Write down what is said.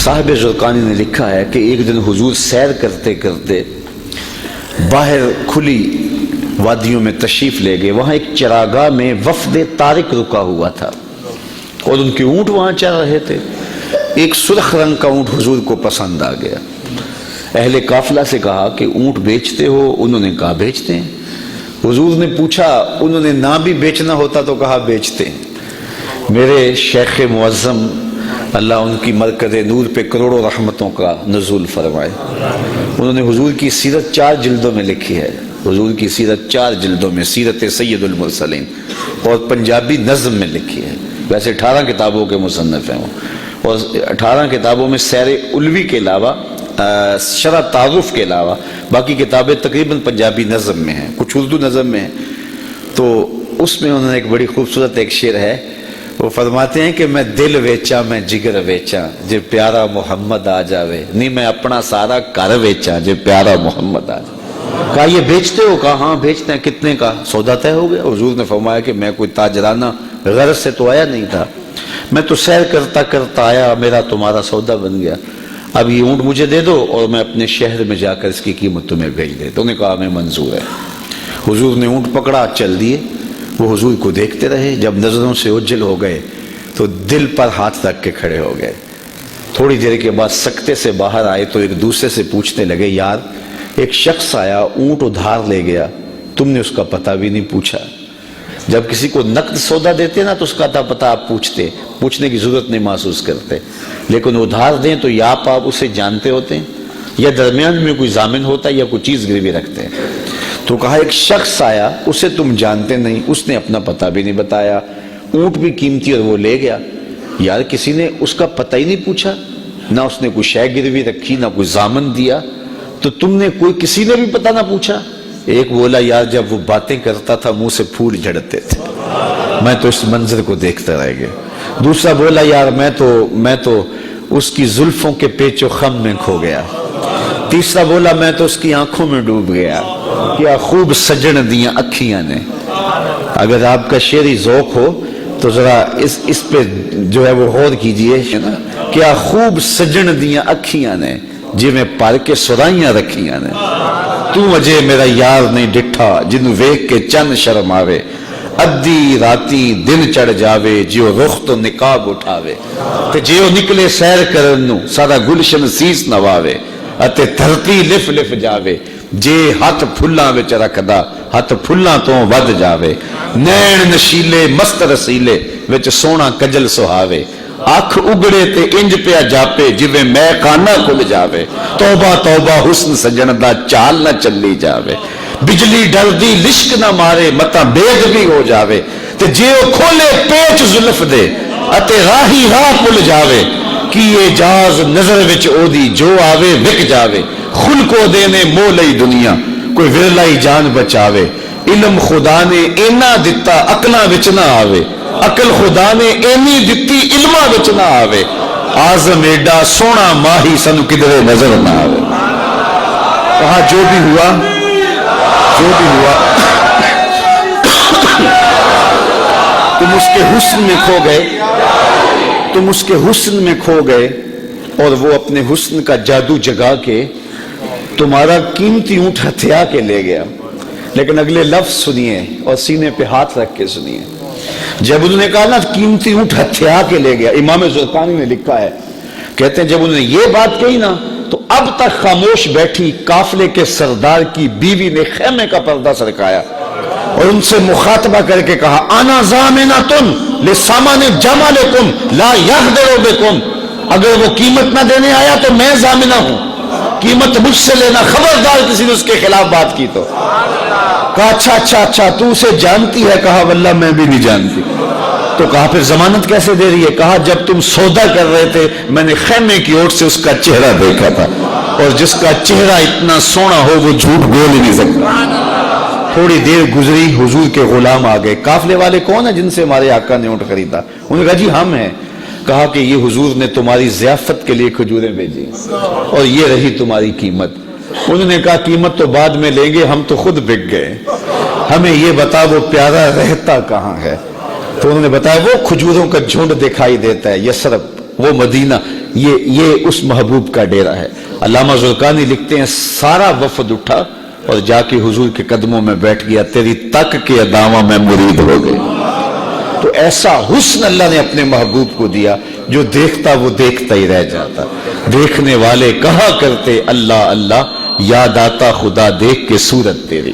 صاحب زرقانی نے لکھا ہے کہ ایک دن حضور سیر کرتے کرتے باہر کھلی وادیوں میں تشریف لے گئے. وہاں ایک چراگاہ میں وفد طارق رکا ہوا تھا اور ان کے اونٹ وہاں چر رہے تھے. ایک سرخ رنگ کا اونٹ حضور کو پسند آ گیا. اہل قافلہ سے کہا کہ اونٹ بیچتے ہو؟ انہوں نے کہا بیچتے ہیں. حضور نے پوچھا انہوں نے نہ بھی بیچنا ہوتا تو کہا بیچتے ہیں. میرے شیخ معظم اللہ ان کی مرکز نور پہ کروڑوں رحمتوں کا نزول فرمائے، انہوں نے حضور کی سیرت 4 جلدوں میں لکھی ہے. حضور کی سیرت 4 جلدوں میں، سیرت سید المرسلین، اور پنجابی نظم میں لکھی ہے. ویسے 18 کتابوں کے مصنف ہیں وہ، اور 18 کتابوں میں سیر علوی کے علاوہ، شرح تعارف کے علاوہ باقی کتابیں تقریباً پنجابی نظم میں ہیں، کچھ اردو نظم میں ہیں. تو اس میں انہوں نے ایک بڑی خوبصورت ایک شعر ہے. وہ فرماتے ہیں کہ میں دل ویچا میں جگر ویچا جے پیارا محمد آ جاوے، نہیں میں اپنا سارا گھر ویچا جے پیارا محمد آ جاوے. کہا یہ بیچتے ہو؟ کہا ہاں بیچتے ہیں. کتنے کا؟ سودا طے ہو گیا. حضور نے فرمایا کہ میں کوئی تاجرانہ غرض سے تو آیا نہیں تھا، میں تو سیر کرتا کرتا آیا، میرا تمہارا سودا بن گیا. اب یہ اونٹ مجھے دے دو اور میں اپنے شہر میں جا کر اس کی قیمت تمہیں بھیج دے. تو انہوں نے کہا ہمیں منظور ہے. حضور نے اونٹ پکڑا، چل دیے. وہ حضور کو دیکھتے رہے. جب نظروں سے اوجھل ہو گئے تو دل پر ہاتھ رکھ کے کھڑے ہو گئے. تھوڑی دیر کے بعد سکتے سے باہر آئے تو ایک دوسرے سے پوچھنے لگے، یار ایک شخص آیا اونٹ ادھار لے گیا، تم نے اس کا پتہ بھی نہیں پوچھا. جب کسی کو نقد سودا دیتے نا تو اس کا پتہ آپ پوچھنے کی ضرورت نہیں محسوس کرتے، لیکن ادھار دیں تو یا آپ اسے جانتے ہوتے ہیں یا درمیان میں کوئی ضامن ہوتا ہے یا کوئی چیز گروی رکھتے ہیں. تو کہا ایک شخص آیا، اسے تم جانتے نہیں، اس نے اپنا پتہ بھی نہیں بتایا، اونٹ بھی قیمتی اور وہ لے گیا. یار کسی نے اس کا پتہ ہی نہیں پوچھا، نہ اس نے کوئی شے گروی رکھی، نہ کوئی ضامن دیا، تو تم نے کسی نے بھی پتہ نہ پوچھا. ایک بولا یار جب وہ باتیں کرتا تھا منہ سے پھول جھڑتے تھے، میں تو اس منظر کو دیکھتا رہ گیا. دوسرا بولا یار میں تو اس کی زلفوں کے پیچ و خم میں کھو گیا. تیسرا بولا میں تو اس کی آنکھوں میں ڈوب گیا، کیا خوب سجن دیاں اکھیاں نے. اگر آپ کا شعری ذوق ہو تو ذرا اس پہ جو ہے وہ غور کیجئے. کیا خوب سجن دیاں اکھیاں نے جی میں پار کے سرائیاں رکھیاں نے. تو اجے میرا یار نہیں ڈٹھا جنوں ویکھ کے چند شرم آوے. ادھی راتی دن چڑھ جاوے جیو رخ تو نقاب اٹھاوے. تے جیو نکلے سیر کرن نو سارا گلشن سیس نواوے. اتے دھرتی لف لف جاوے جے ہاتھ پھلاں وچ رکھدا ہاتھ پھلاں تو ود جاوے. نین نشیلے مست رسیلے وچ سونا کجل سہاوے. اکھ اگڑے تے انج پیا جاپے جویں میں خانہ کھل جاوے. توبہ توبہ حسن سجن دا چال نہ چلی جاوے. بجلی ڈردی لشک نہ مارے متا بیگ بھی ہو جاوے. تے جے او کھولے پیچ زلف دے اتے راہی راہ پل جاوے. کی اجاز نظر وچ او دی جو آوے وک جاوے. خل کو دینے مو لئی دنیا کوئی ورلائی جان بچاوے. علم خدا نے اینا دتا عقلاں وچ نہ آوے. عقل خدا نے اینی دتی علماں وچ نہ آوے. آزم ایڈا سونا ماہی سن کدھرے نظر نہ آوے. کہا جو بھی ہوا تم اس کے حسن میں کھو گئے، تم اس کے حسن میں کھو گئے اور وہ اپنے حسن کا جادو جگا کے تمہارا قیمتی اونٹ ہتھیا کے لے گیا. لیکن اگلے لفظ سنیے اور سینے پہ ہاتھ رکھ کے سنیے. جب انہوں نے کہا نا قیمتی اونٹ ہتھیا کے لے گیا، امام زرقانی نے لکھا ہے، کہتے ہیں جب انہوں نے یہ بات کہی نا تو اب تک خاموش بیٹھی قافلے کے سردار کی بیوی نے خیمے کا پردہ سرکایا اور ان سے مخاطبہ کر کے کہا انا ضامنۃ لسامان جمالکم لا یغدر بکم. اگر وہ قیمت نہ دینے آیا تو میں ضامنہ ہوں، قیمت مجھ سے لینا، خبردار کسی نے اس کے خلاف بات کی تو. کہا اچھا تو اسے جانتی ہے؟ کہا واللہ میں بھی نہیں جانتی. تو کہا پھر ضمانت کیسے دے رہی ہے؟ کہا جب تم سودا کر رہے تھے میں نے خیمے کی اوٹ سے اس کا چہرہ دیکھا تھا، اور جس کا چہرہ اتنا سونا ہو وہ جھوٹ بول ہی نہیں سکتا. تھوڑی دیر گزری، حضور کے غلام آ گئے. قافلے والے کون ہیں جن سے ہمارے آقا نے اونٹ خریدا؟ انہوں نے کہا جی ہم ہیں. کہا کہ یہ حضور نے تمہاری ضیافت کے لیے کھجوریں بھیجی اور یہ رہی تمہاری قیمت. انہوں نے کہا قیمت تو بعد میں لیں گے، ہم تو خود بک گئے، ہمیں یہ بتا وہ پیارا رہتا کہاں ہے. تو انہوں نے بتایا وہ کھجوروں کا جھنڈ دکھائی دیتا ہے یثرب وہ مدینہ، یہ اس محبوب کا ڈیرہ ہے۔ علامہ زرقانی لکھتے ہیں سارا وفد اٹھا اور جا کے حضور کے قدموں میں بیٹھ گیا، تیری تک کے ادامہ میں مرید ہو گئے۔ تو ایسا حسن اللہ نے اپنے محبوب کو دیا، جو دیکھتا وہ دیکھتا ہی رہ جاتا۔ دیکھنے والے کہا کرتے اللہ اللہ، یاد آتا خدا دیکھ کے صورت تیری۔